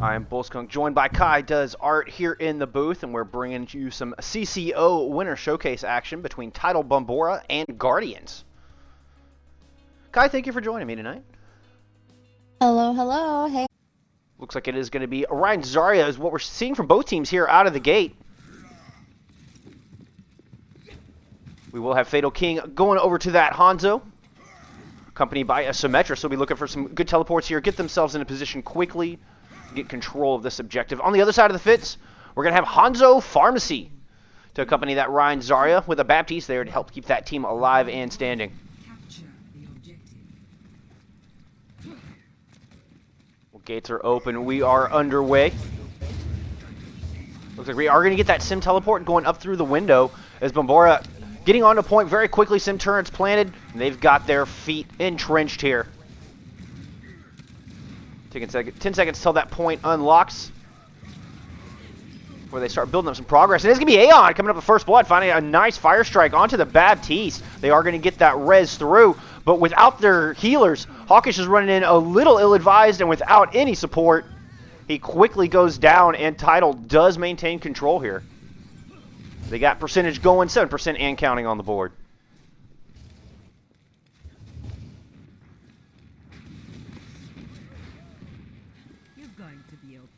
I'm Bullskunk, joined by Kai Does Art here in the booth, and we're bringing you some CCO Winter Showcase action between Tidal, Bombora, and Guardians. Kai, thank you for joining me tonight. Hello, hello, hey. Looks like it is going to be Orion Zarya is what we're seeing from both teams here out of the gate. We will have Fatal King going over to that Hanzo, accompanied by a Symmetra, so we'll be looking for some good teleports here, get themselves in a position quickly, get control of this objective. On the other side of the fence, we're going to have Hanzo Pharmacy to accompany that Ryan Zarya with a Baptiste there to help keep that team alive and standing. Well, gates are open. We are underway. Looks like we are going to get that Sim teleport going up through the window as Bombora getting onto point very quickly. Sim turrets planted, and they've got their feet entrenched here. Taking 10 seconds till that point unlocks, where they start building up some progress. And it's going to be Aeon coming up with first blood, finding a nice fire strike onto the Baptiste. They are going to get that res through, but without their healers, Hawkish is running in a little ill-advised, and without any support, he quickly goes down, and Tidal does maintain control here. They got percentage going, 7% and counting on the board.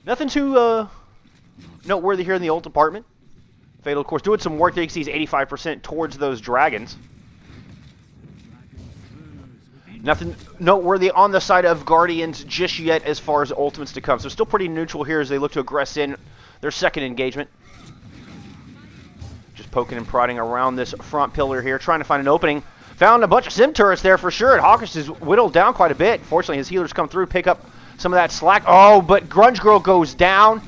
Nothing too noteworthy here in the ult department. Fatal, of course, doing some work there. You can see he's 85% towards those dragons. Nothing noteworthy on the side of Guardians just yet as far as ultimates to come. So still pretty neutral here as they look to aggress in their second engagement. Just poking and prodding around this front pillar here, trying to find an opening. Found a bunch of Sim turrets there for sure, and Hawkish is whittled down quite a bit. Fortunately, his healers come through, pick up some of that slack. Oh, but Grunge Girl goes down.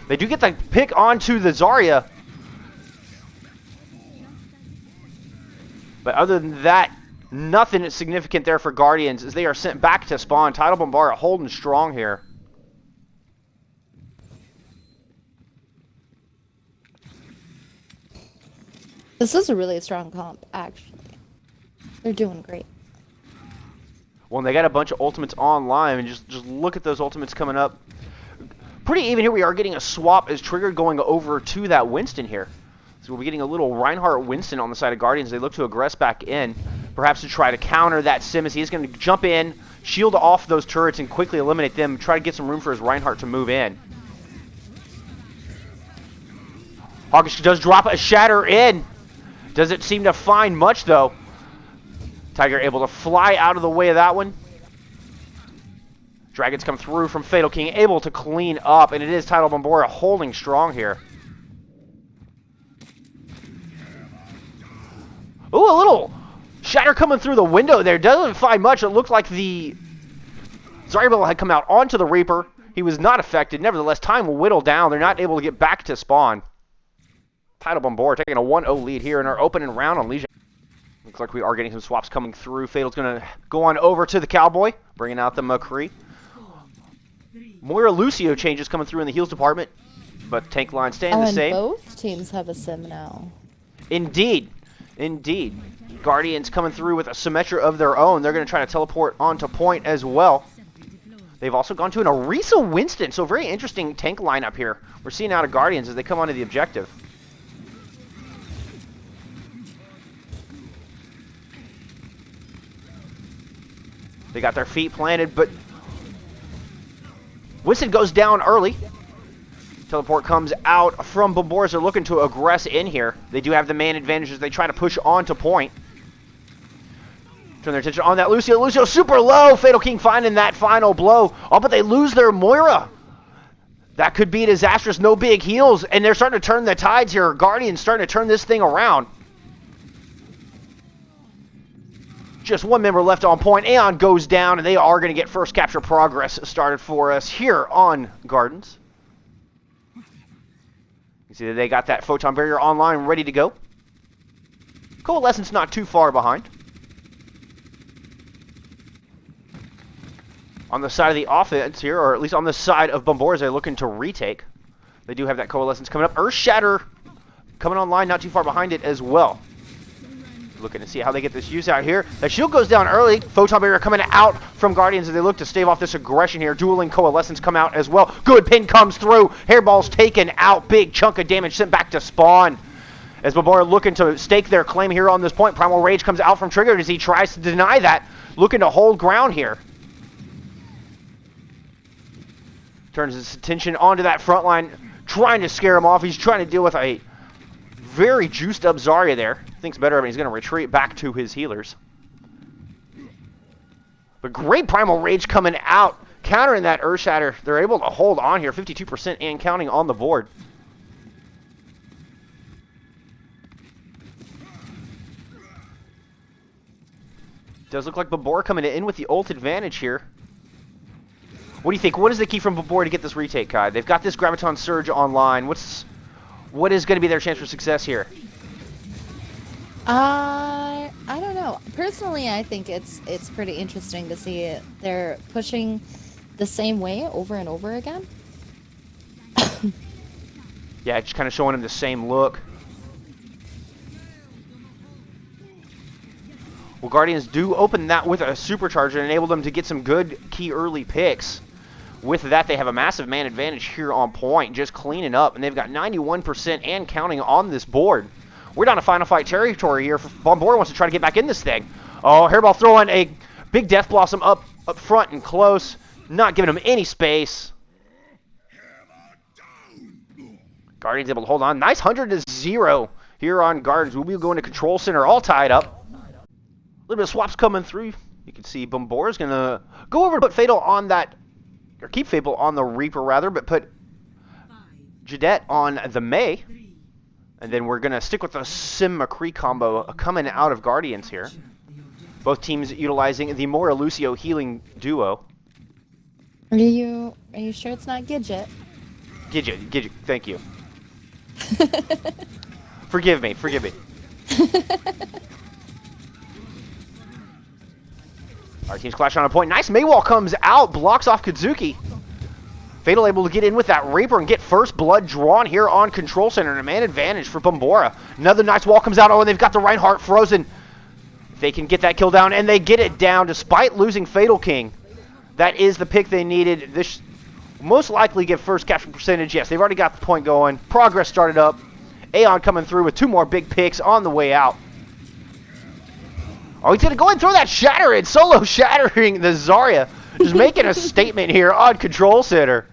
They do get the pick onto the Zarya. But other than that, nothing significant there for Guardians as they are sent back to spawn. Tidal Bombora holding strong here. This is a really strong comp, actually. They're doing great. Well, they got a bunch of ultimates online, and just look at those ultimates coming up. Pretty even here. We are getting a swap as Trigger going over to that Winston here. So we'll be getting a little Reinhardt Winston on the side of Guardians. They look to aggress back in, perhaps to try to counter that Sim as he's going to jump in, shield off those turrets, and quickly eliminate them. Try to get some room for his Reinhardt to move in. Hawkish does drop a Shatter in. Doesn't seem to find much, though. Tiger able to fly out of the way of that one. Dragons come through from Fatal King, able to clean up, and it is Tidal Bombora holding strong here. Ooh, a little Shatter coming through the window there. Doesn't find much. It looked like the Zarya had come out onto the Reaper. He was not affected. Nevertheless, time will whittle down. They're not able to get back to spawn. Tidal Bombora taking a 1-0 lead here in our opening round on Legion. Looks like we are getting some swaps coming through. Fatal's going to go on over to the Cowboy, bringing out the McCree. Moira Lucio changes coming through in the heals department, but tank line staying the same. Both teams have a Sim now. Indeed. Indeed. Guardians coming through with a Symmetra of their own. They're going to try to teleport onto point as well. They've also gone to an Orisa Winston, so very interesting tank lineup here. We're seeing out of Guardians as they come onto the objective. They got their feet planted, but Winston goes down early. Teleport comes out from Bombora. They're looking to aggress in here. They do have the man advantage as they try to push on to point. Turn their attention on that Lucio. Lucio super low. Fatal King finding that final blow. Oh, but they lose their Moira. That could be disastrous. No big heals, and they're starting to turn the tides here. Guardians starting to turn this thing around. Just one member left on point. Aeon goes down, and they are going to get first capture progress started for us here on Gardens. You see that they got that Photon Barrier online ready to go. Coalescence not too far behind. On the side of the offense here, or at least on the side of Bombora, they're looking to retake. They do have that Coalescence coming up. Earth Shatter coming online not too far behind it as well. Looking to see how they get this use out here. That shield goes down early. Photon Barrier coming out from Guardians as they look to stave off this aggression here. Dueling Coalescence come out as well. Good pin comes through. Hairball's taken out. Big chunk of damage sent back to spawn. As Bombora looking to stake their claim here on this point. Primal Rage comes out from Trigger as he tries to deny that. Looking to hold ground here. Turns his attention onto that front line. Trying to scare him off. He's trying to deal with a very juiced up Zarya there. Thinks better of it. He's going to retreat back to his healers. But great Primal Rage coming out. Countering that Earth Shatter. They're able to hold on here. 52% and counting on the board. Does look like Bombora coming in with the ult advantage here. What do you think? What is the key from Bombora to get this retake, Kai? They've got this Graviton Surge online. What is going to be their chance for success here? I don't know. Personally, I think it's pretty interesting to see it. They're pushing the same way over and over again. Yeah, just kind of showing them the same look. Well, Guardians do open that with a supercharger and enable them to get some good key early picks. With that, they have a massive man advantage here on point, just cleaning up, and they've got 91% and counting on this board. We're down to final fight territory here. Bombora wants to try to get back in this thing. Oh, Hairball throwing a big Death Blossom up front and close, not giving him any space. Guardians able to hold on. Nice 100-0 here on Guardians. We'll be going to Control Center, all tied up. A little bit of swaps coming through. You can see Bombora's going to go over to put Fatal on that, or keep Fatal on the Reaper rather, but put Jadette on the Mei. And then we're going to stick with the Sim McCree combo coming out of Guardians here. Both teams utilizing the Mora Lucio healing duo. Are you sure it's not Gidget? Gidget, thank you. Forgive me. Our team's clashing on a point. Nice Maywall comes out, blocks off Kazuki. Fatal able to get in with that Reaper and get first blood drawn here on Control Center. And a man advantage for Bombora. Another nice wall comes out. Oh, and they've got the Reinhardt frozen. They can get that kill down, and they get it down despite losing Fatal King. That is the pick they needed. This most likely give first capture percentage. Yes, they've already got the point going. Progress started up. Aeon coming through with 2 more big picks on the way out. Oh, he's going to go and throw that Shatter in. Solo shattering the Zarya. Just making a statement here on Control Center.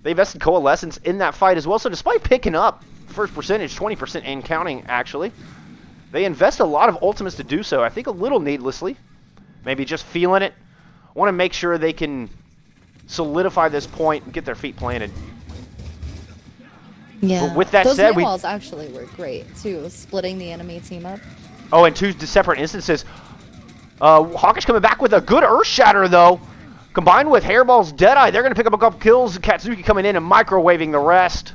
They invested Coalescence in that fight as well. So despite picking up first percentage, 20% and counting actually, they invest a lot of ultimates to do so. I think a little needlessly. Maybe just feeling it. Want to make sure they can solidify this point and get their feet planted. Yeah. But with that those said, walls actually were great too, splitting the enemy team up. Oh, and 2 separate instances. Hawkish coming back with a good Earth Shatter, though. Combined with Hairball's Deadeye, they're going to pick up a couple kills. Katsuki coming in and microwaving the rest.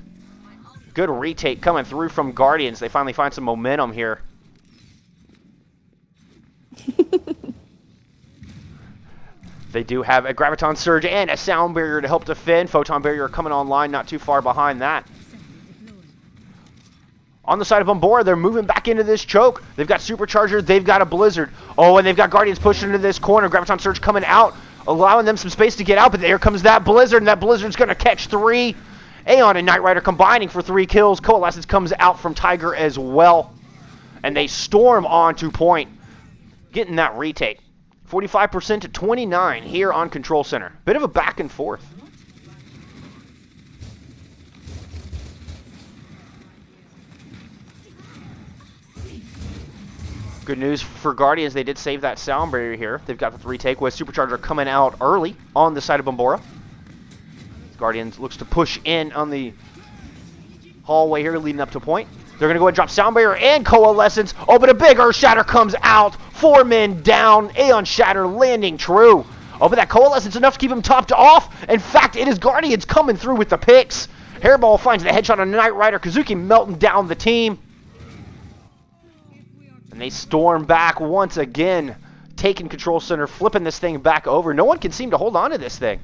Good retake coming through from Guardians. They finally find some momentum here. They do have a Graviton Surge and a Sound Barrier to help defend. Photon Barrier coming online not too far behind that. On the side of Bombora, they're moving back into this choke. They've got Supercharger, they've got a Blizzard. Oh, and they've got Guardians pushing into this corner. Graviton Surge coming out, allowing them some space to get out, but there comes that Blizzard, and that Blizzard's going to catch 3. Aeon and Knight Rider combining for 3 kills. Coalescence comes out from Tiger as well. And they storm onto point, getting that retake. 45% to 29 here on Control Center. Bit of a back and forth. Good news for Guardians, they did save that Sound Barrier here. They've got the retake with Supercharger coming out early on the side of Bombora. Guardians looks to push in on the hallway here leading up to point. They're going to go and drop Sound Barrier and Coalescence. Oh, but a big Earth Shatter comes out. 4 men down. Aeon Shatter landing true. Oh, but that Coalescence enough to keep him topped off. In fact, it is Guardians coming through with the picks. Hairball finds the headshot on Knight Rider. Kazuki melting down the team. And they storm back once again, taking Control Center, flipping this thing back over. No one can seem to hold on to this thing.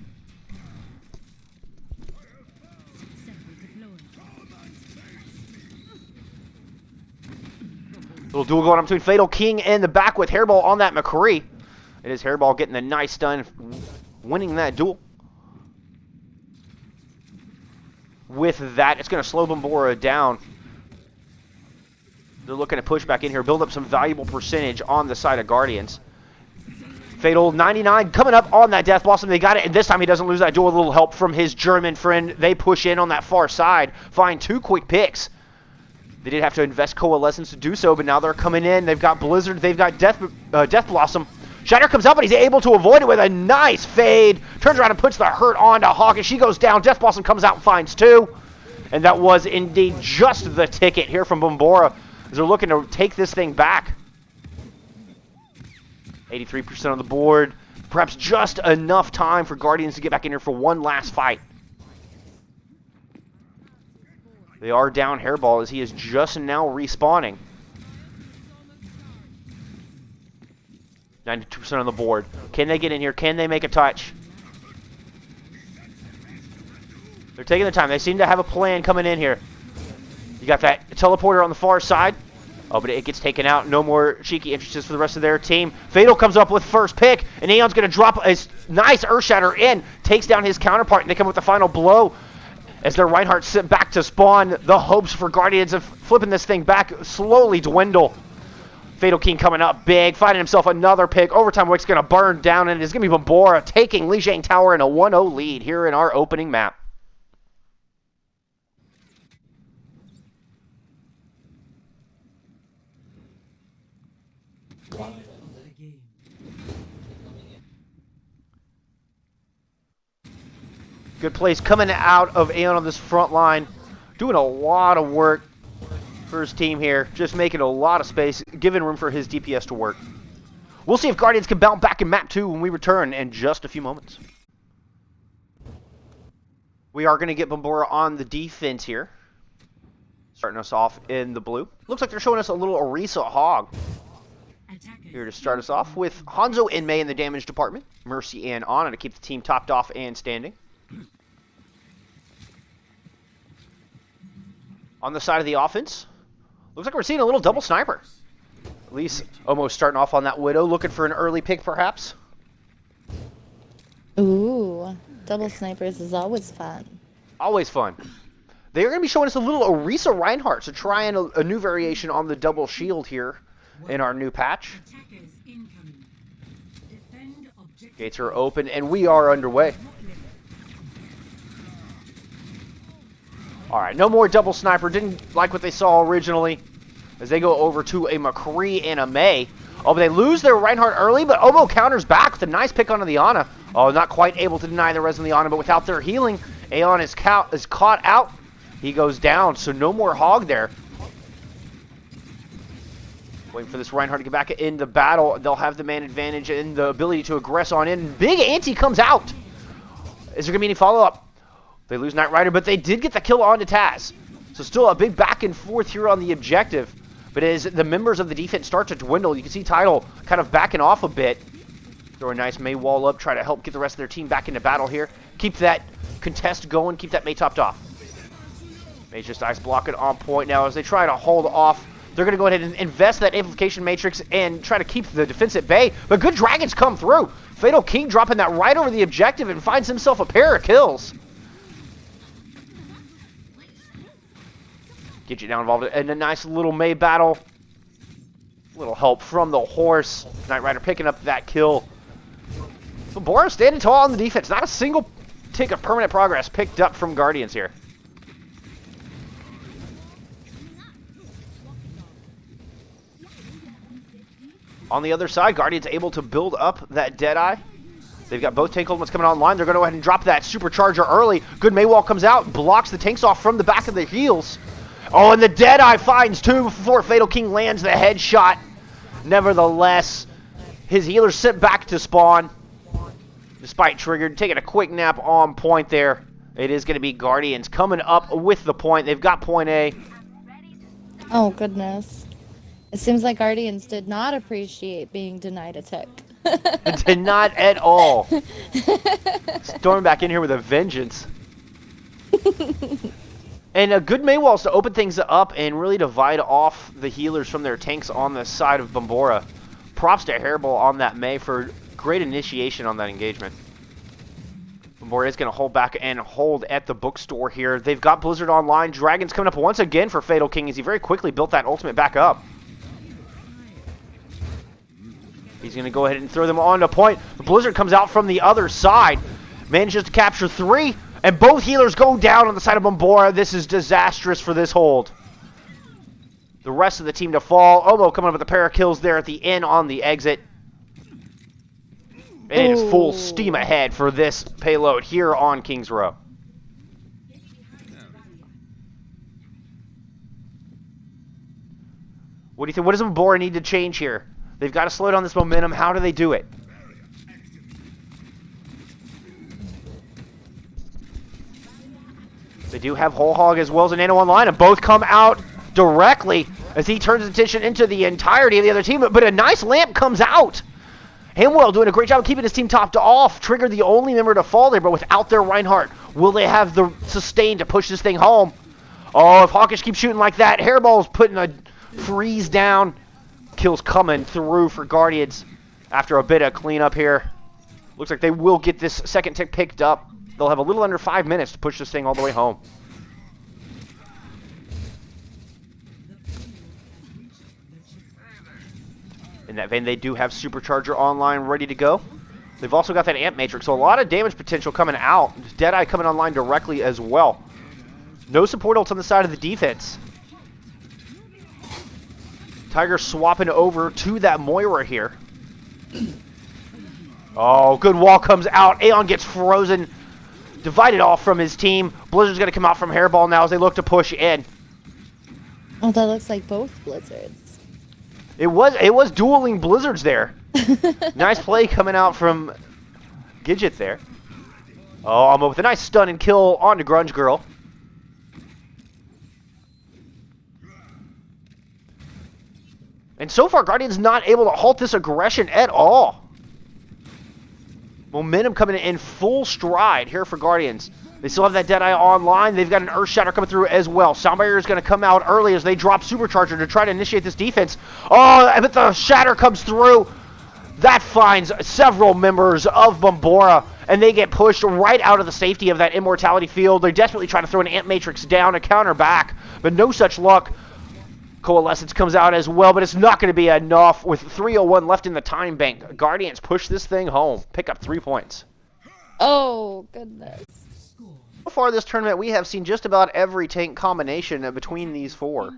Little duel going on between Fatal King in the back with Hairball on that McCree. It is Hairball getting the nice stun, winning that duel. With that, it's going to slow Bombora down. They're looking to push back in here, build up some valuable percentage on the side of Guardians. Fatal 99 coming up on that Death Blossom. They got it, and this time he doesn't lose that duel. A little help from his German friend. They push in on that far side, find 2 quick picks. They did have to invest Coalescence to do so, but now they're coming in. They've got Blizzard. They've got Death Blossom. Shatter comes up, but he's able to avoid it with a nice fade. Turns around and puts the hurt onto Hawk, and she goes down. Death Blossom comes out and finds 2. And that was indeed just the ticket here from Bombora, as they're looking to take this thing back. 83% on the board. Perhaps just enough time for Guardians to get back in here for one last fight. They are down Hairball as he is just now respawning. 92% on the board. Can they get in here? Can they make a touch? They're taking their time. They seem to have a plan coming in here. You got that teleporter on the far side. Oh, but it gets taken out. No more cheeky entrances for the rest of their team. Fatal comes up with first pick, and Aeon's going to drop a nice Earth Shatter in. Takes down his counterpart, and they come with the final blow. As their Reinhardt sit back to spawn, the hopes for Guardians of flipping this thing back slowly dwindle. Fatal King coming up big, finding himself another pick. Overtime Wick's going to burn down, and it's going to be Bombora taking Lijiang Tower in a 1-0 lead here in our opening map. Good plays coming out of Aeon on this front line. Doing a lot of work for his team here. Just making a lot of space, giving room for his DPS to work. We'll see if Guardians can bounce back in map 2 when we return in just a few moments. We are going to get Bombora on the defense here. Starting us off in the blue. Looks like they're showing us a little Orisa Hog. Here to start us off with Hanzo and Mei in the damage department. Mercy and Ana to keep the team topped off and standing. On the side of the offense, looks like we're seeing a little double sniper. At least almost starting off on that Widow, looking for an early pick perhaps. Ooh, double snipers is always fun. Always fun. They are going to be showing us a little Orisa Reinhardt, so trying a new variation on the double shield here in our new patch. Gates are open, and we are underway. Alright, no more double sniper. Didn't like what they saw originally. As they go over to a McCree and a Mei. Oh, but they lose their Reinhardt early, but Omo counters back with a nice pick onto the Ana. Oh, not quite able to deny the res on the Ana, but without their healing, Aeon is caught out. He goes down, so no more Hog there. Waiting for this Reinhardt to get back in the battle. They'll have the man advantage and the ability to aggress on in. Big Ante comes out. Is there going to be any follow-up? They lose Knight Rider, but they did get the kill onto Taz. So still a big back and forth here on the objective. But as the members of the defense start to dwindle, you can see Tidal kind of backing off a bit. Throw a nice Mei wall up, try to help get the rest of their team back into battle here. Keep that contest going, keep that Mei topped off. Mei's just ice blocking on point now as they try to hold off. They're going to go ahead and invest that amplification matrix and try to keep the defense at bay. But good dragons come through. Fatal King dropping that right over the objective and finds himself a pair of kills. Get you down involved in a nice little Mei battle. Little help from the horse. Knight Rider picking up that kill. Bombora standing tall on the defense. Not a single tick of permanent progress picked up from Guardians here. On the other side, Guardians able to build up that Deadeye. They've got both tank ultimates coming online. They're going to go ahead and drop that supercharger early. Good Mei wall comes out, blocks the tanks off from the back of the heels. Oh, and the Deadeye finds 2 before Fatal King lands the headshot. Nevertheless, his healer's sent back to spawn. Despite triggered, taking a quick nap on point there. It is going to be Guardians coming up with the point. They've got point A. Oh, goodness. It seems like Guardians did not appreciate being denied a tick. Did not at all. Storming back in here with a vengeance. And a good Maywalls to open things up and really divide off the healers from their tanks on the side of Bombora. Props to Hairball on that May for great initiation on that engagement. Bombora is going to hold back and hold at the bookstore here. They've got Blizzard online. Dragon's coming up once again for Fatal King as he very quickly built that ultimate back up. He's going to go ahead and throw them on to point. The Blizzard comes out from the other side. Manages to capture 3. And both healers go down on the side of Bombora. This is disastrous for this hold. The rest of the team to fall. Omo coming up with a pair of kills there at the end on the exit. And it is full steam ahead for this payload here on Kings Row. What do you think? What does Bombora need to change here? They've got to slow down this momentum. How do they do it? They do have Whole Hog as well as a Nano online, and both come out directly as he turns attention into the entirety of the other team. But a nice lamp comes out. Hamwell doing a great job of keeping his team topped off. Triggered the only member to fall there, but without their Reinhardt, will they have the sustain to push this thing home? Oh, if Hawkish keeps shooting like that, Hairball's putting a freeze down. Kills coming through for Guardians after a bit of cleanup here. Looks like they will get this second tick picked up. They'll have a little under 5 minutes to push this thing all the way home. In that vein, they do have Supercharger online ready to go. They've also got that Amp Matrix, so a lot of damage potential coming out. Deadeye coming online directly as well. No support ults on the side of the defense. Tiger swapping over to that Moira here. Oh, good wall comes out. Aeon gets frozen. Divided off from his team. Blizzard's going to come out from Hairball now as they look to push in. Oh, that looks like both Blizzards. It was dueling Blizzards there. Nice play coming out from Gidget there. Oh, Almo with a nice stun and kill onto Grunge Girl. And so far, Guardian's not able to halt this aggression at all. Momentum coming in full stride here for Guardians. They still have that Deadeye online. They've got an Earth Shatter coming through as well. Soundbarrier is going to come out early as they drop Supercharger to try to initiate this defense. Oh, but the Shatter comes through. That finds several members of Bombora, and they get pushed right out of the safety of that Immortality field. They're desperately trying to throw an Amp Matrix down to counter back, but no such luck. Coalescence comes out as well, but it's not going to be enough. With 3:01 left in the time bank, Guardians push this thing home. Pick up 3 points. Oh, goodness. So far this tournament, we have seen just about every tank combination between these four.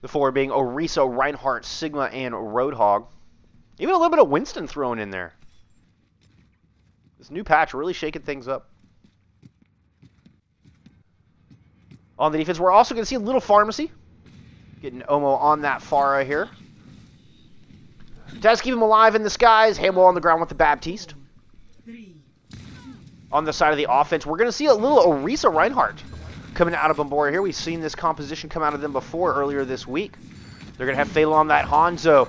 The four being Oriso, Reinhardt, Sigma, and Roadhog. Even a little bit of Winston thrown in there. This new patch really shaking things up. On the defense, we're also going to see a little Pharmacy. Getting Omo on that Pharah here. Does keep him alive in the skies. Hamwell on the ground with the Baptiste. On the side of the offense, we're going to see a little Orisa Reinhardt coming out of Bombora here. We've seen this composition come out of them before earlier this week. They're going to have Fatal on that Hanzo.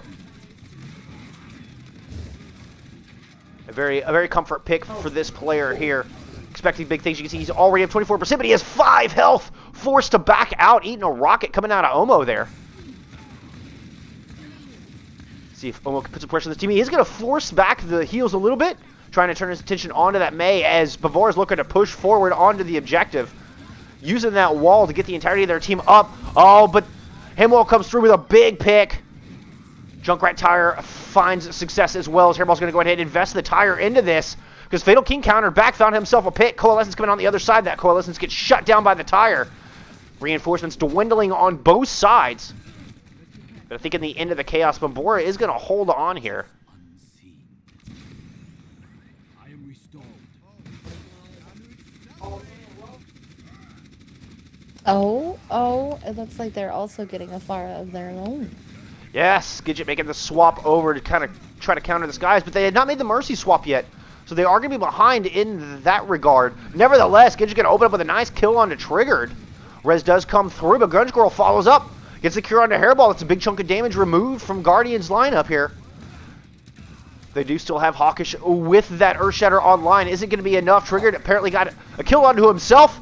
A very comfort pick for this player here. Expecting big things. You can see he's already at 24%, but he has 5 health. Forced to back out, eating a rocket coming out of Omo there. See if Omo can put some pressure on this team. He is going to force back the heals a little bit, trying to turn his attention onto that Mei as Bavor is looking to push forward onto the objective. Using that wall to get the entirety of their team up. Oh, but Hamwell comes through with a big pick. Junkrat Tire finds success as well as Hairball's going to go ahead and invest the Tire into this. Because Fatal King countered back, found himself a pick. Coalescence coming on the other side. That Coalescence gets shut down by the Tire. Reinforcements dwindling on both sides. But I think in the end of the chaos, Bombora is going to hold on here. Oh, it looks like they're also getting a Pharah of their own. Yes, Gidget making the swap over to kind of try to counter this guys, but they had not made the Mercy swap yet. So they are going to be behind in that regard. Nevertheless, Gidget's going to open up with a nice kill onto Triggered. Res does come through, but Grunge Girl follows up. Gets the cure onto Hairball. That's a big chunk of damage removed from Guardian's lineup here. They do still have Hawkish with that Earthshatter online. Is it going to be enough? Triggered apparently got a kill onto himself.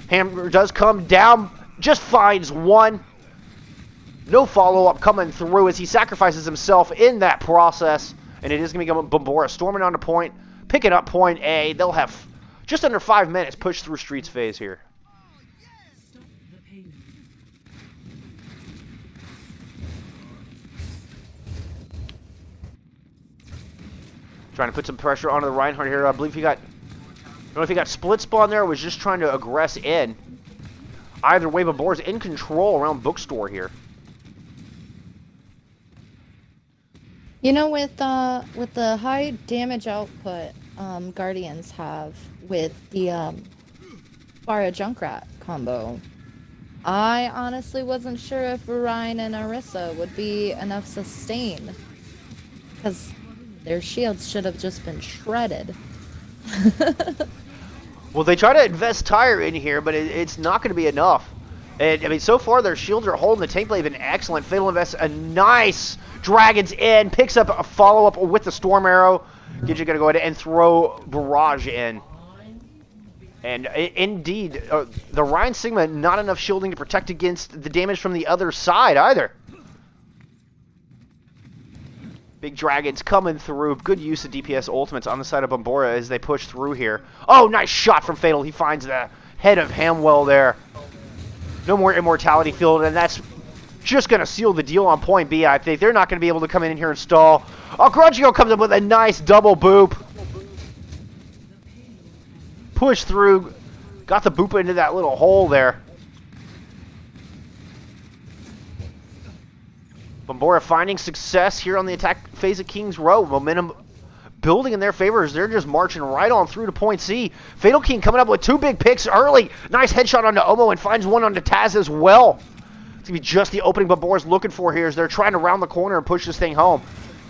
Hammer does come down, just finds one. No follow-up coming through as he sacrifices himself in that process. And it is going to be Bombora storming onto point, picking up point A. They'll have just under 5 minutes pushed through Streets phase here. Trying to put some pressure onto the Reinhardt here. I believe he got... I don't know if he got split spawn there or was just trying to aggress in. Either way, Bombora's in control around Bookstore here. You know, with the high damage output Guardians have with the Pharah Junkrat combo, I honestly wasn't sure if Orion and Orisa would be enough sustain. Because their shields should have just been shredded. Well, they try to invest Tire in here, but it's not going to be enough. And, I mean, so far their shields are holding. The tank blade have been excellent. Fatal invests a nice Dragon's in, picks up a follow-up with the Storm Arrow. Gidget going to go ahead and throw Barrage in. And indeed, the Ryan Sigma, not enough shielding to protect against the damage from the other side either. Big Dragons coming through. Good use of DPS ultimates on the side of Bombora as they push through here. Oh, nice shot from Fatal. He finds the head of Hamwell there. No more Immortality Field, and that's just going to seal the deal on point B, I think. They're not going to be able to come in here and stall. Oh, Grudgio comes up with a nice double boop. Push through. Got the boop into that little hole there. Bombora finding success here on the attack phase of King's Row. Momentum building in their favor as they're just marching right on through to point C. Fatal King coming up with 2 big picks early. Nice headshot onto Omo and finds one onto Taz as well. It's going to be just the opening Bombora's looking for here as they're trying to round the corner and push this thing home.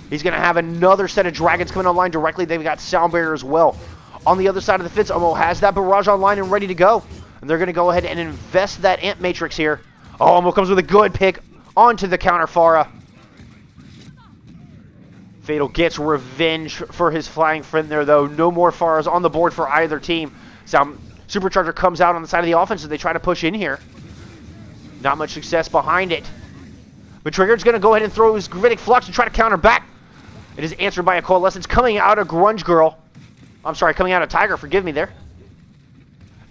He's going to have another set of Dragons coming online directly. They've got Sound Barrier as well. On the other side of the fence, Omo has that Barrage online and ready to go. And they're going to go ahead and invest that Ant Matrix here. Oh, Omo comes with a good pick onto the counter Pharah. Fatal gets revenge for his flying friend there, though. No more Pharahs on the board for either team. Supercharger comes out on the side of the offense as they try to push in here. Not much success behind it. But Triggered's going to go ahead and throw his Gravitic Flux and try to counter back. It is answered by a Coalescence coming out of Grunge Girl. I'm sorry, coming out of Tiger. Forgive me there.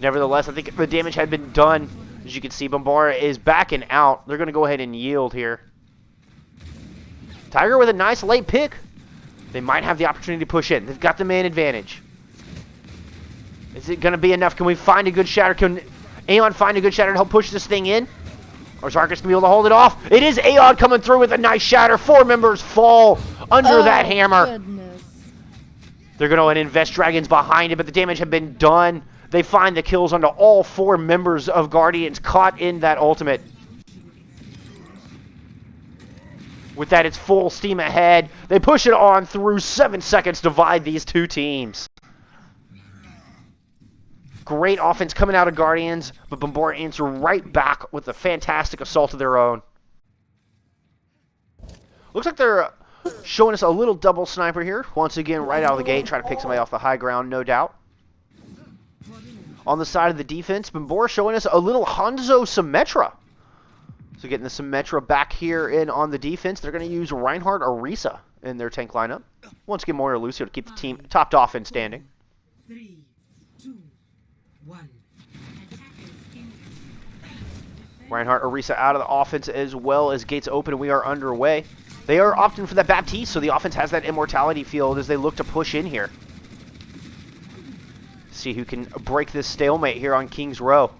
Nevertheless, I think the damage had been done. As you can see, Bombora is backing out. They're going to go ahead and yield here. Tiger with a nice late pick. They might have the opportunity to push in. They've got the man advantage. Is it going to be enough? Can we find a good shatter? Can Aeon find a good shatter to help push this thing in? Or is Zarkus going to be able to hold it off? It is Aeon coming through with a nice shatter. 4 members fall under that hammer. Goodness. They're going to go ahead and invest Dragons behind it, but the damage had been done. They find the kills onto all 4 members of Guardians caught in that ultimate. With that, it's full steam ahead. They push it on through. 7 seconds divide these 2 teams. Great offense coming out of Guardians, but Bombora answer right back with a fantastic assault of their own. Looks like they're showing us a little double sniper here. Once again, right out of the gate, trying to pick somebody off the high ground, no doubt. On the side of the defense, Bombora showing us a little Hanzo Symmetra. So getting the Symmetra back here in on the defense. They're going to use Reinhardt or Orisa in their tank lineup. Once again, Moira Lucio to keep the team topped off and standing. 3, 2, 1. Reinhardt, Orisa out of the offense as well as gates open, and we are underway. They are opting for that Baptiste, so the offense has that immortality field as they look to push in here. See who can break this stalemate here on King's Row.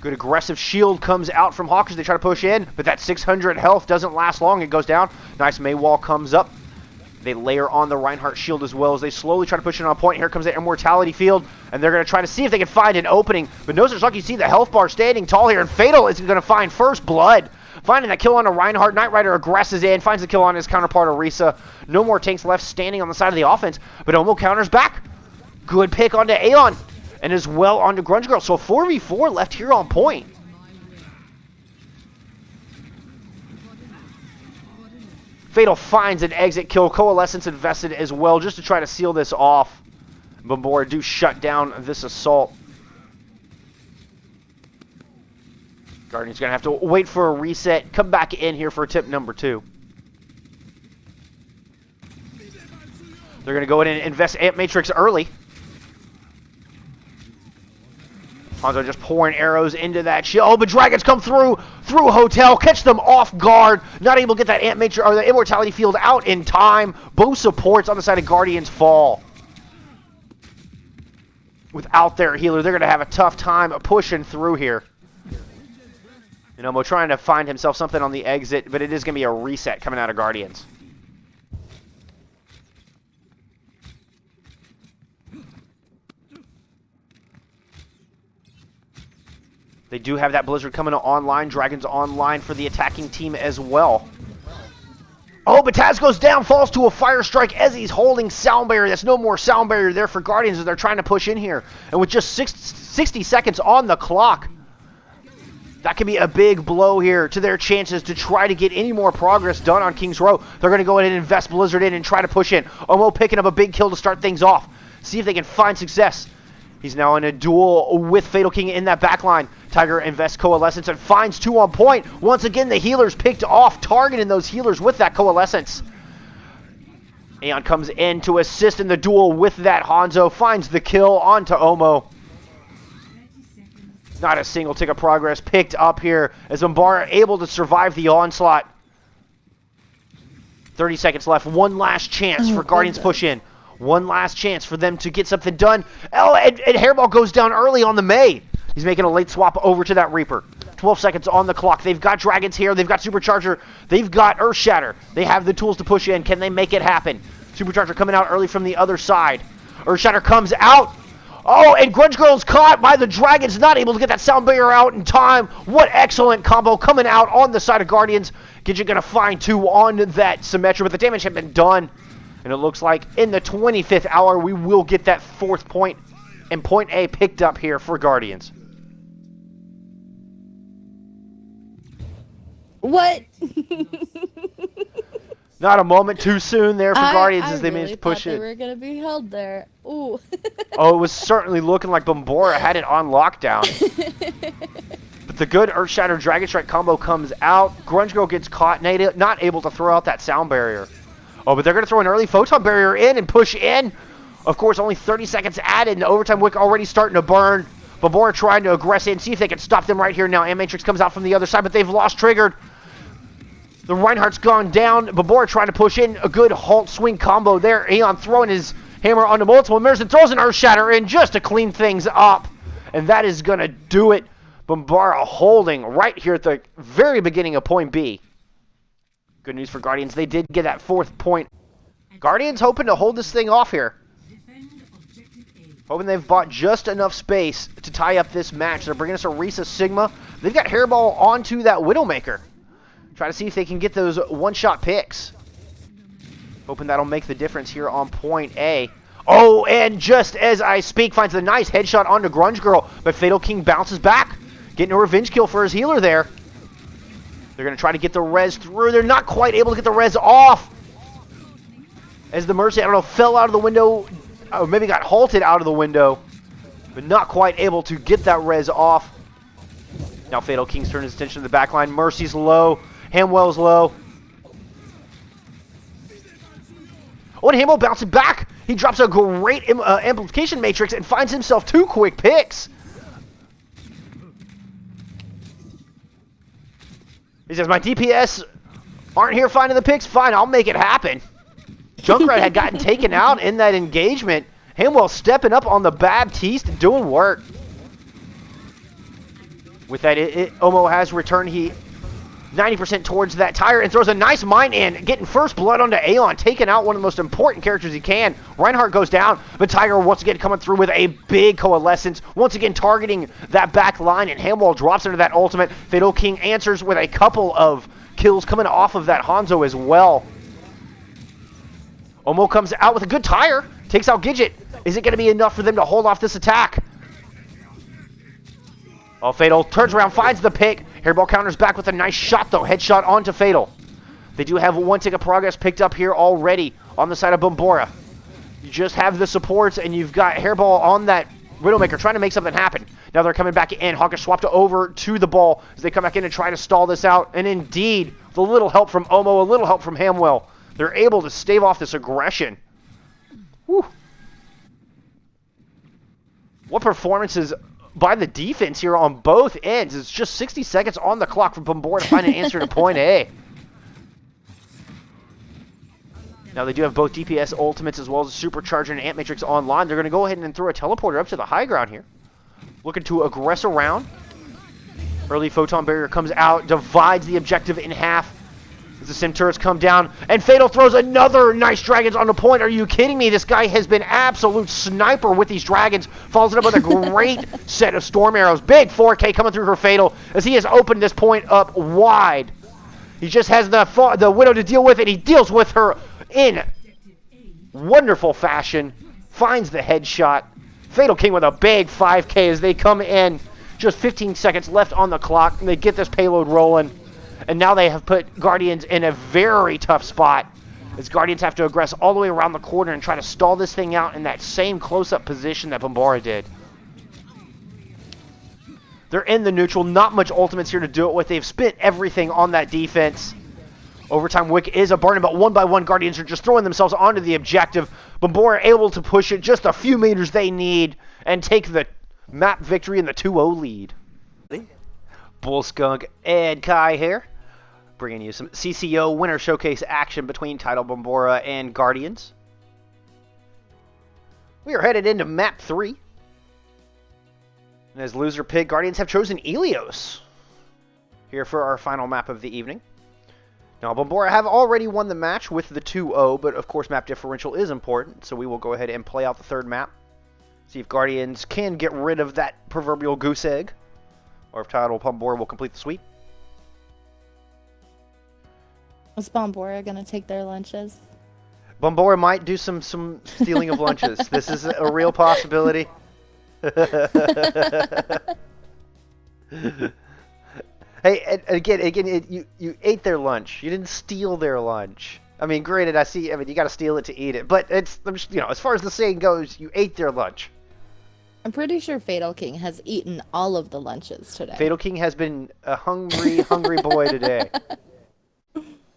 Good aggressive shield comes out from Hawkers. They try to push in, but that 600 health doesn't last long. It goes down. Nice Maywall comes up. They layer on the Reinhardt shield as well as they slowly try to push it on a point. Here comes the immortality field, and they're going to try to see if they can find an opening. But Noser's lucky to see the health bar standing tall here, and Fatal is going to find first blood. Finding that kill on a Reinhardt. Knight Rider aggresses in, finds the kill on his counterpart Orisa. No more tanks left standing on the side of the offense, but Omo counters back. Good pick onto Aeon, and as well onto Grunge Girl. So 4v4 left here on point. Fatal finds an exit kill. Coalescence invested as well just to try to seal this off. Bombora do shut down this assault. Guardian's going to have to wait for a reset. Come back in here for tip number 2. They're going to go in and invest Amp Matrix early. Hanzo just pouring arrows into that shield. Oh, but dragons come through Hotel, catch them off guard. Not able to get that Amp Matrix or the Immortality Field out in time. Both supports on the side of Guardians fall. Without their healer, they're going to have a tough time pushing through here. And Omo trying to find himself something on the exit, but it is going to be a reset coming out of Guardians. They do have that Blizzard coming online. Dragons online for the attacking team as well. Oh, but Taz goes down, falls to a fire strike as he's holding Sound Barrier. That's no more Sound Barrier there for Guardians as they're trying to push in here. And with just 60 seconds on the clock, that could be a big blow here to their chances to try to get any more progress done on Kings Row. They're going to go ahead and invest Blizzard in and try to push in. Omo picking up a big kill to start things off. See if they can find success. He's now in a duel with Fatal King in that backline. Tiger invests Coalescence and finds 2 on point. Once again, the healers picked off, targeting those healers with that Coalescence. Aeon comes in to assist in the duel with that Hanzo. Finds the kill onto Omo. Not a single tick of progress picked up here as Bombora able to survive the onslaught. 30 seconds left. One last chance for Guardians push in. One last chance for them to get something done. Oh, and Hairball goes down early on the May. He's making a late swap over to that Reaper. 12 seconds on the clock. They've got Dragons here. They've got Supercharger. They've got Earthshatter. They have the tools to push in. Can they make it happen? Supercharger coming out early from the other side. Earthshatter comes out. Oh, and Grudge Girl's caught by the Dragons. Not able to get that Sound Barrier out in time. What excellent combo coming out on the side of Guardians. Gidget going to find 2 on that Symmetra, but the damage had been done. And it looks like in the 25th hour, we will get that 4th point and point A picked up here for Guardians. What? Not a moment too soon there for Guardians as they managed to push it. it. They were going to be held there. Ooh. Oh, it was certainly looking like Bombora had it on lockdown. But the good Earthshatter Dragon Strike combo comes out. Grunge Girl gets caught, not able to throw out that Sound Barrier. Oh, but they're going to throw an early Photon Barrier in and push in. Of course, only 30 seconds added, and the overtime wick already starting to burn. Bombora trying to aggress in, see if they can stop them right here now. Matrix comes out from the other side, but they've lost Triggered. The Reinhardt's gone down. Bombora trying to push in. A good halt swing combo there. Aeon throwing his hammer onto multiple mirrors and throws an Earthshatter in just to clean things up. And that is going to do it. Bombora holding right here at the very beginning of point B. Good news for Guardians. They did get that 4th point. Guardians hoping to hold this thing off here. Hoping they've bought just enough space to tie up this match. They're bringing us a Risa Sigma. They've got Hairball onto that Widowmaker. Try to see if they can get those one-shot picks. Hoping that'll make the difference here on point A. Oh, and just as I speak, finds a nice headshot onto Grunge Girl. But Fatal King bounces back. Getting a revenge kill for his healer there. They're going to try to get the res through. They're not quite able to get the res off. As the Mercy, I don't know, fell out of the window. Or maybe got halted out of the window. But not quite able to get that res off. Now Fatal King's turning his attention to the back line. Mercy's low. Hamwell's low. Oh, and Hamwell bouncing back. He drops a great amplification matrix and finds himself 2 quick picks. He says, my DPS aren't here finding the picks. Fine, I'll make it happen. Junkrat had gotten taken out in that engagement. Hamwell stepping up on the Baptiste, doing work. With that, Omo has returned. He 90% towards that tire and throws a nice mine in, getting first blood onto Aeon, taking out one of the most important characters he can. Reinhardt goes down, but Tiger once again coming through with a big Coalescence, once again targeting that back line, and Hamwell drops into that ultimate. Fatal King answers with a couple of kills coming off of that Hanzo as well. Omo comes out with a good tire, takes out Gidget. Is it going to be enough for them to hold off this attack? Oh, Fatal turns around, finds the pick. Hairball counters back with a nice shot, though. Headshot onto Fatal. They do have one tick of progress picked up here already on the side of Bombora. You just have the supports, and you've got Hairball on that Widowmaker trying to make something happen. Now they're coming back in. Hawkish swapped over to the ball as they come back in and try to stall this out. And indeed, with a little help from Omo, a little help from Hamwell, they're able to stave off this aggression. Whew. What performances by the defense here on both ends. It's just 60 seconds on the clock for Bombora to find an answer to point A. Now they do have both DPS ultimates as well as a Supercharger and Ant Matrix online. They're going to go ahead and throw a teleporter up to the high ground here. Looking to aggress around. Early Photon Barrier comes out, divides the objective in half. As the Sim turrets come down, and Fatal throws another nice Dragons on the point. Are you kidding me? This guy has been absolute sniper with these Dragons. Follows it up with a great set of Storm Arrows. Big 4K coming through for Fatal as he has opened this point up wide. He just has the Widow to deal with it. He deals with her in wonderful fashion. Finds the headshot. Fatal King with a big 5K as they come in. Just 15 seconds left on the clock, and they get this payload rolling. And now they have put Guardians in a very tough spot, as Guardians have to aggress all the way around the corner and try to stall this thing out in that same close-up position that Bombora did. They're in the neutral, not much ultimates here to do it with. They've spent everything on that defense. Overtime Wick is a burning, but one by one Guardians are just throwing themselves onto the objective. Bombora able to push it just a few meters they need and take the map victory in the 2-0 lead. Bullskunk and Kai here, bringing you some CCO Winter Showcase action between Tidal, Bombora, and Guardians. We are headed into map 3. And as loser pick, Guardians have chosen Ilios here for our final map of the evening. Now, Bombora have already won the match with the 2-0, but of course map differential is important, so we will go ahead and play out the third map. See if Guardians can get rid of that proverbial goose egg, or if Tidal Bombora will complete the sweep. Is Bombora gonna take their lunches? Bombora might do some stealing of lunches. This is a real possibility. Hey, again, you ate their lunch. You didn't steal their lunch. I mean, granted, you got to steal it to eat it, but it's, as far as the saying goes, you ate their lunch. I'm pretty sure Fatal King has eaten all of the lunches today. Fatal King has been a hungry boy today.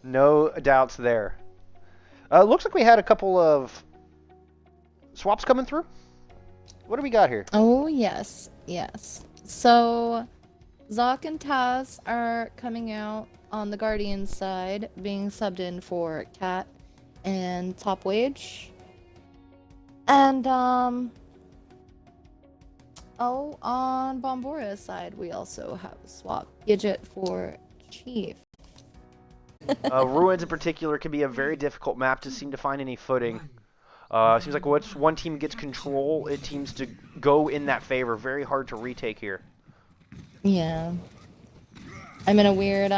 No doubts there. Looks like we had a couple of swaps coming through. What do we got here? Oh, yes. So, Zoc and Taz are coming out on the Guardian side, being subbed in for Cat and Top Wage. And, on Bombora's side, we also have a swap Gidget for Chief. Ruins in particular can be a very difficult map to seem to find any footing. Seems like once one team gets control, it seems to go in that favor. Very hard to retake here. Yeah. I'm in a weird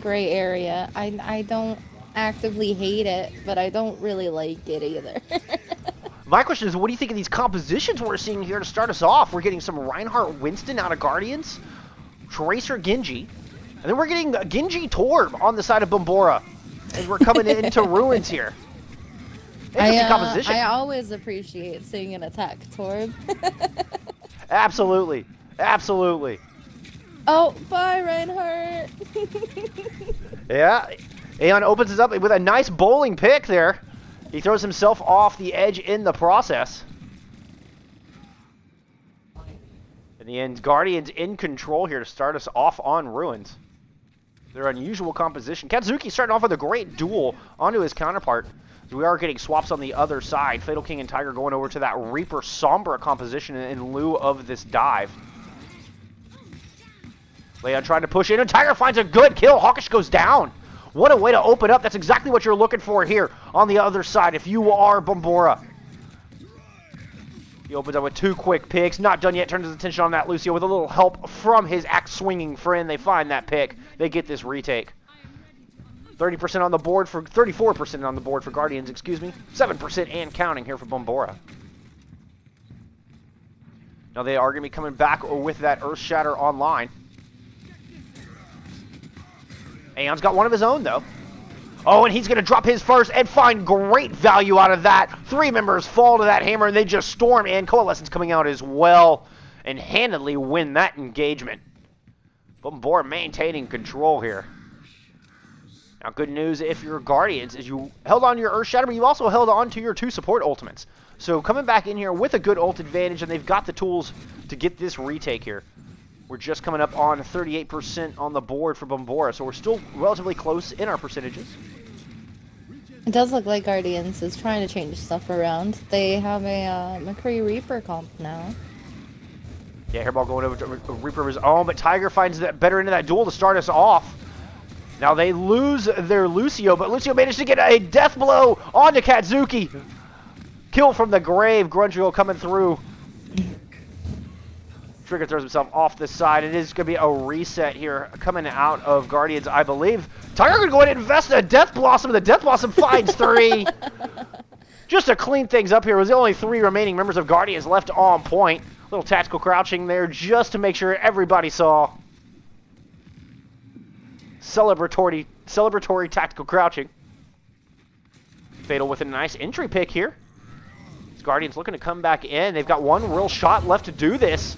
gray area. I don't actively hate it, but I don't really like it either. My question is, what do you think of these compositions we're seeing here to start us off? We're getting some Reinhardt Winston out of Guardians, Tracer Genji, and then we're getting Genji Torb on the side of Bombora as we're coming into Ruins here. Interesting composition. I always appreciate seeing an attack Torb. Absolutely. Oh, bye, Reinhardt. Yeah, Aeon opens us up with a nice bowling pick there. He throws himself off the edge in the process. In the end, Guardians in control here to start us off on Ruins. Their unusual composition. Katsuki starting off with a great duel onto his counterpart. We are getting swaps on the other side. Fatal King and Tiger going over to that Reaper Sombra composition in lieu of this dive. Leon trying to push in, and Tiger finds a good kill. Hawkish goes down. What a way to open up. That's exactly what you're looking for here on the other side if you are Bombora. He opens up with 2 quick picks. Not done yet. Turns his attention on that Lucio with a little help from his axe-swinging friend. They find that pick. They get this retake. 30% on the board for 34% on the board for Guardians, 7% and counting here for Bombora. Now they are going to be coming back with that Earth Shatter online. Aeon's got one of his own though. Oh, and he's going to drop his first and find great value out of that. 3 members fall to that hammer, and they just storm in. Coalescence coming out as well and handedly win that engagement. Bombora maintaining control here. Now, good news if you're Guardians is you held on to your Earth Shatter, but you also held on to your 2 support ultimates. So coming back in here with a good ult advantage, and they've got the tools to get this retake here. We're just coming up on 38% on the board for Bombora, so we're still relatively close in our percentages. It does look like Guardians is trying to change stuff around. They have a McCree Reaper comp now. Yeah, Hairball going over to Reaper of his own, but Tiger finds that better into that duel to start us off. Now they lose their Lucio, but Lucio managed to get a death blow onto Katsuki. Kill from the grave, Grungill coming through. Trigger throws himself off the side. It is going to be a reset here coming out of Guardians, I believe. Tiger going to go ahead and invest in a Death Blossom. The Death Blossom finds 3. Just to clean things up here, was the only 3 remaining members of Guardians left on point. Little tactical crouching there just to make sure everybody saw. Celebratory tactical crouching. Fatal with a nice entry pick here. These Guardians looking to come back in. They've got 1 real shot left to do this.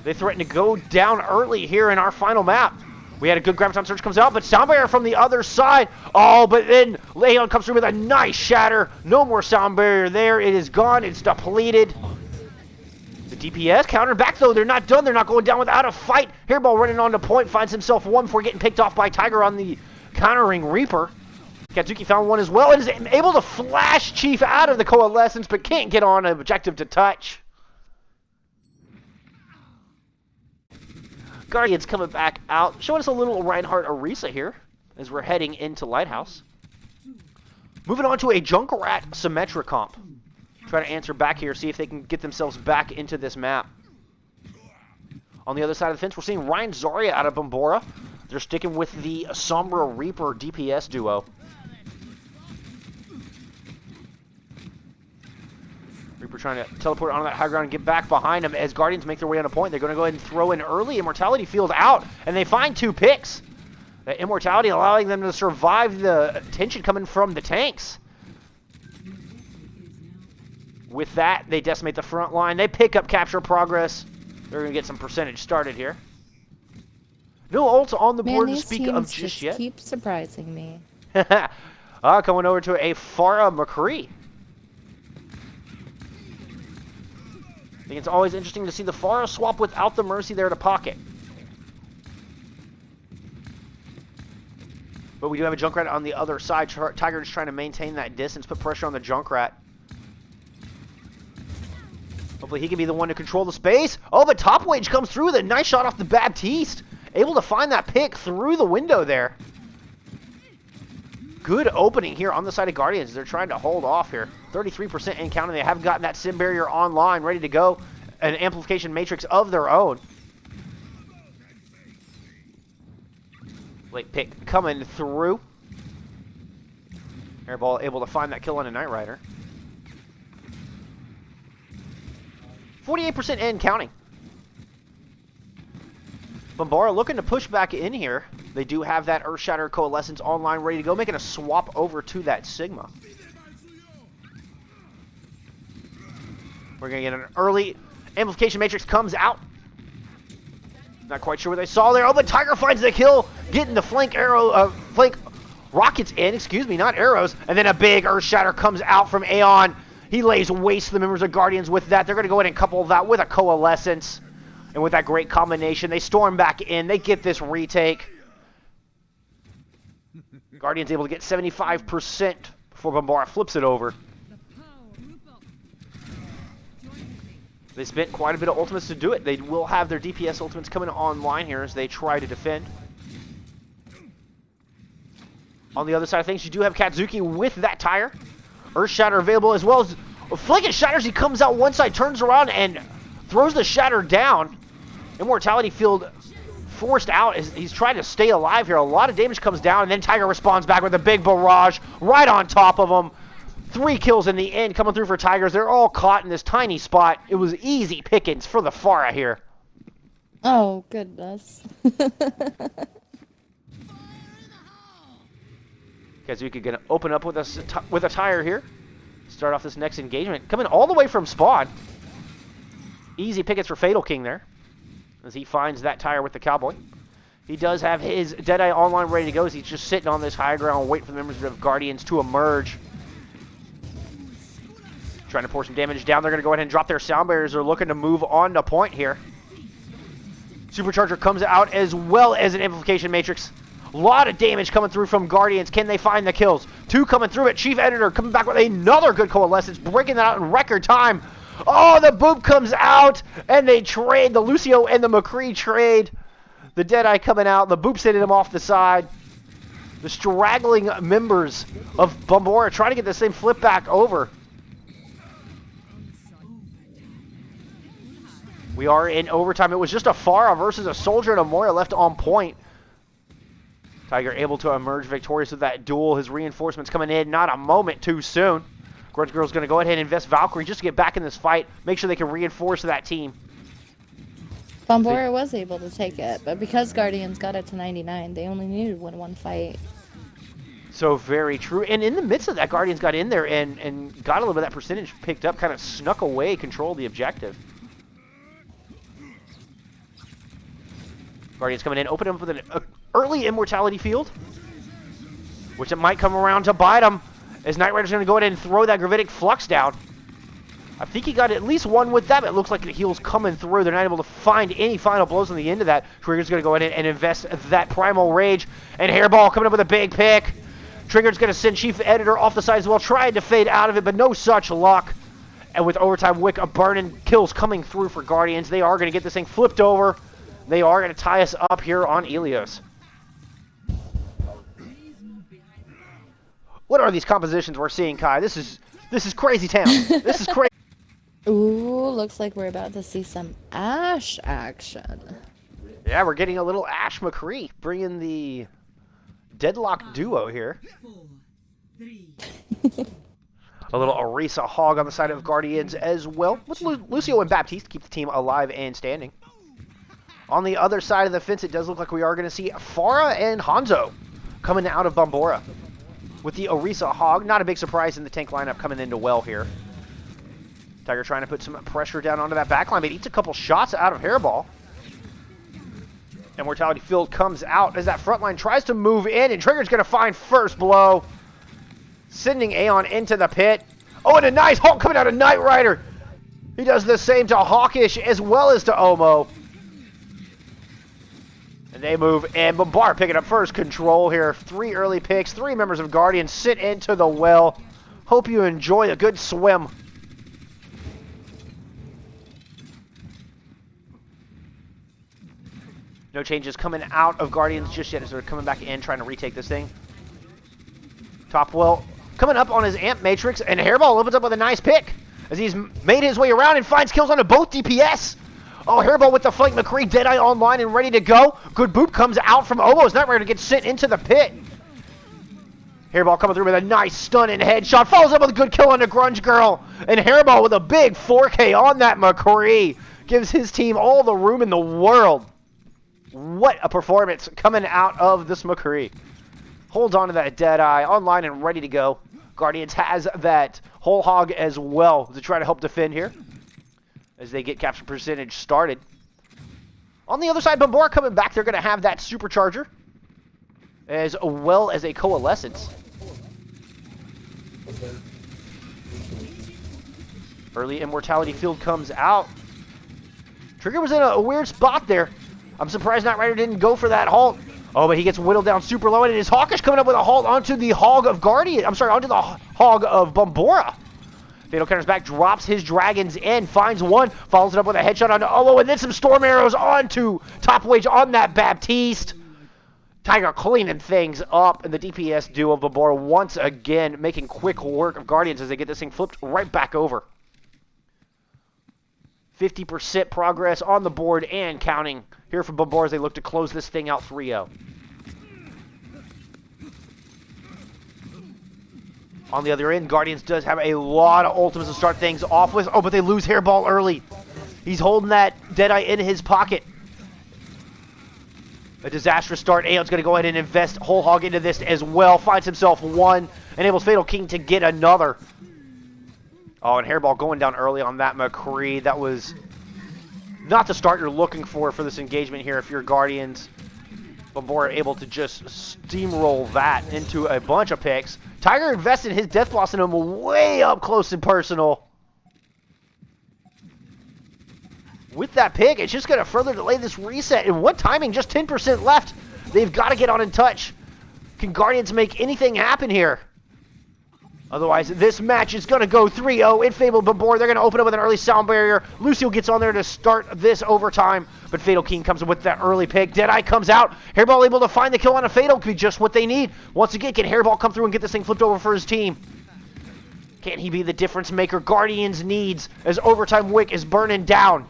They threaten to go down early here in our final map. We had a good Graviton Surge comes out, but Sound Barrier from the other side. Oh, but then Leon comes through with a nice shatter. No more Sound Barrier there. It is gone. It's depleted. The DPS countered back, though. They're not done. They're not going down without a fight. Hairball running on to point. Finds himself 1 before getting picked off by Tiger on the countering Reaper. Katsuki found 1 as well and is able to flash Chief out of the Coalescence, but can't get on an objective to touch. Guardians coming back out, showing us a little Reinhardt Orisa here as we're heading into Lighthouse. Moving on to a Junkrat Symmetra comp. Try to answer back here, see if they can get themselves back into this map. On the other side of the fence, we're seeing Ryan Zarya out of Bombora. They're sticking with the Sombra Reaper DPS duo. Reaper trying to teleport onto that high ground and get back behind him as Guardians make their way on a point. They're going to go ahead and throw in early. Immortality field out, and they find 2 picks. That Immortality allowing them to survive the tension coming from the tanks. With that, they decimate the front line. They pick up capture progress. They're going to get some percentage started here. No ults on the board to speak of just yet. Keep surprising me. Coming over to a Farah McCree. I think it's always interesting to see the Farah swap without the Mercy there to pocket. But we do have a Junkrat on the other side. Tiger is trying to maintain that distance, put pressure on the Junkrat. Hopefully he can be the one to control the space. Oh, but Top Wage comes through with a nice shot off the Baptiste. Able to find that pick through the window there. Good opening here on the side of Guardians. They're trying to hold off here. 33% in counting. They haven't gotten that Sim Barrier online, ready to go. An amplification matrix of their own. Late pick coming through. Airball able to find that kill on a Knight Rider. 48% in counting. Bombora looking to push back in here. They do have that Earthshatter Coalescence online ready to go, making a swap over to that Sigma. We're going to get an early amplification matrix comes out. Not quite sure what they saw there. Oh, but Tiger finds the kill, getting the flank rockets in, excuse me, not arrows. And then a big Earthshatter comes out from Aeon. He lays waste to the members of Guardians with that. They're going to go ahead and couple that with a Coalescence. And with that great combination, they storm back in. They get this retake. Guardians able to get 75% before Bombora flips it over. They spent quite a bit of ultimates to do it. They will have their DPS ultimates coming online here as they try to defend. On the other side of things, you do have Katsuki with that tire. Earthshatter available as well as Flick shatters. He comes out one side, turns around, and throws the shatter down. Immortality field forced out as he's trying to stay alive here. A lot of damage comes down, and then Tiger responds back with a big barrage right on top of him. 3 kills in the end coming through for Tigers. They're all caught in this tiny spot. It was easy pickings for the Farah here. Oh, goodness. Kazuki gonna open up with a tire here. Start off this next engagement. Coming all the way from spawn. Easy pickets for Fatal King there, as he finds that tire with the Cowboy. He does have his Deadeye online ready to go, as he's just sitting on this high ground waiting for the members of Guardians to emerge. Trying to pour some damage down. They're going to go ahead and drop their sound barriers. They're looking to move on to point here. Supercharger comes out as well as an Amplification Matrix. A lot of damage coming through from Guardians. Can they find the kills? 2 coming through it. Chief Editor coming back with another good Coalescence, breaking that out in record time. Oh, the Boop comes out, and they trade. The Lucio and the McCree trade. The Deadeye coming out. The Boop's hitting him off the side. The straggling members of Bombora trying to get this thing flipped back over. We are in overtime. It was just a Farah versus a Soldier and a Moira left on point. Tiger able to emerge victorious with that duel. His reinforcements coming in not a moment too soon. Grudge Girl's going to go ahead and invest Valkyrie just to get back in this fight. Make sure they can reinforce that team. Bombora was able to take it, but because Guardians got it to 99, they only needed to win 1 fight. So very true. And in the midst of that, Guardians got in there and got a little bit of that percentage picked up, kind of snuck away, controlled the objective. Guardians coming in, open up with an early Immortality Field, which it might come around to bite them, as Knight Rider's going to go ahead and throw that Gravitic Flux down. I think he got at least one with that. It looks like the heal's coming through. They're not able to find any final blows on the end of that. Trigger's going to go ahead and invest that Primal Rage. And Hairball coming up with a big pick. Trigger's going to send Chief Editor off the side as well, trying to fade out of it, but no such luck. And with Overtime Wick, a burning kills coming through for Guardians. They are going to get this thing flipped over. They are going to tie us up here on Ilios. What are these compositions we're seeing, Kai? This is crazy town. This is crazy. Ooh, looks like we're about to see some Ashe action. Yeah, we're getting a little Ashe McCree, bringing the deadlock duo here. 4, 3, A little Orisa Hog on the side of Guardians as well, with Lucio and Baptiste to keep the team alive and standing. On the other side of the fence, it does look like we are going to see Farah and Hanzo coming out of Bombora. With the Orisa Hog, not a big surprise in the tank lineup coming into well here. Tiger trying to put some pressure down onto that backline, but eats a couple shots out of Hairball. Immortality Field comes out as that front line tries to move in, and Trigger's going to find first blow. Sending Aeon into the pit. Oh, and a nice Hulk coming out of Knight Rider. He does the same to Hawkish as well as to Omo. And they move, and Bombara picking up first control here. 3 early picks, 3 members of Guardians sit into the well. Hope you enjoy a good swim. No changes coming out of Guardians just yet as they're coming back in, trying to retake this thing. Top well coming up on his Amp Matrix, and Hairball opens up with a nice pick as he's made his way around and finds kills onto both DPS. Oh, Hairball with the flank, McCree, Deadeye online and ready to go. Good boop comes out from Omo's Knight Rider to get sent into the pit. Hairball coming through with a nice stun and headshot. Follows up with a good kill on the Grunge Girl. And Hairball with a big 4K on that McCree. Gives his team all the room in the world. What a performance coming out of this McCree. Holds on to that Deadeye, online and ready to go. Guardians has that whole hog as well to try to help defend here as they get capture percentage started. On the other side, Bombora coming back. They're going to have that Supercharger as well as a Coalescence. Early Immortality Field comes out. Trigger was in a weird spot there. I'm surprised Knight Rider didn't go for that halt. Oh, but he gets whittled down super low, and it is Hawkish coming up with a halt onto the Hog of Guardian. I'm sorry, onto the Hog of Bombora. Fatal counters back, drops his dragons in, finds one, follows it up with a headshot onto Olo, and then some storm arrows onto Top Wage on that Baptiste. Tiger cleaning things up, and the DPS duo of Bombora once again making quick work of Guardians as they get this thing flipped right back over. 50% progress on the board and counting here for Bombora as they look to close this thing out 3-0. On the other end, Guardians does have a lot of ultimates to start things off with. Oh, but they lose Hairball early. He's holding that Deadeye in his pocket. A disastrous start. Aeon's going to go ahead and invest whole hog into this as well. Finds himself one. Enables Fatal King to get another. Oh, and Hairball going down early on that McCree. That was not the start you're looking for this engagement here if you're Guardians. Bombora able to just steamroll that into a bunch of picks. Tiger invested his Death Blossom in him way up close and personal. With that pick, it's just going to further delay this reset. And what timing? Just 10% left. They've got to get on in touch. Can Guardians make anything happen here? Otherwise, this match is going to go 3-0 in favor of Bombora. They're going to open up with an early sound barrier. Lucio gets on there to start this overtime. But Fatal King comes with that early pick. Deadeye comes out. Hairball able to find the kill on a Fatal. Could be just what they need. Once again, can Hairball come through and get this thing flipped over for his team? Can he be the difference maker Guardians needs as overtime wick is burning down?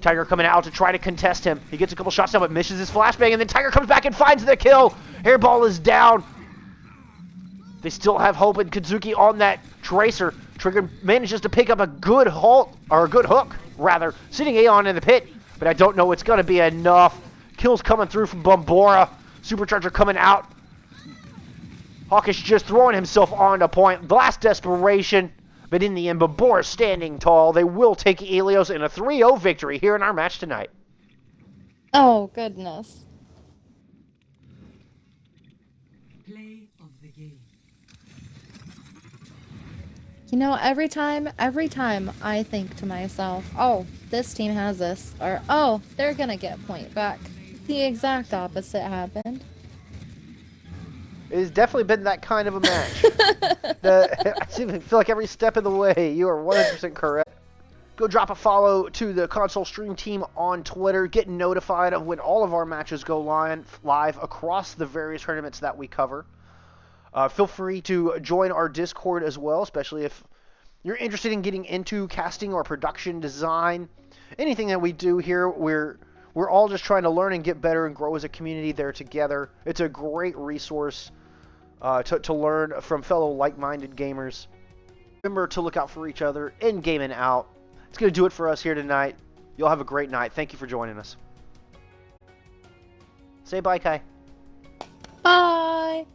Tiger coming out to try to contest him. He gets a couple shots down but misses his flashbang, and then Tiger comes back and finds the kill. Hairball is down. They still have hope, and Kazuki on that Tracer. Trigger manages to pick up a good hook, sitting Aeon in the pit, but I don't know it's going to be enough. Kills coming through from Bombora. Supercharger coming out. Hawkish just throwing himself on a point. Last desperation. But in the end, Bombora standing tall. They will take Helios in a 3-0 victory here in our match tonight. Oh, goodness. Play of the game. You know, every time I think to myself, oh, this team has this, or oh, they're gonna get point back. The exact opposite happened. It has definitely been that kind of a match. I feel like every step of the way, you are 100% correct. Go drop a follow to the console stream team on Twitter. Get notified of when all of our matches go live across the various tournaments that we cover. Feel free to join our Discord as well, especially if you're interested in getting into casting or production design. Anything that we do here, we're all just trying to learn and get better and grow as a community there together. It's a great resource to learn from fellow like-minded gamers. Remember to look out for each other in game and out. It's going to do it for us here tonight. You'll have a great night. Thank you for joining us. Say bye, Kai. Bye!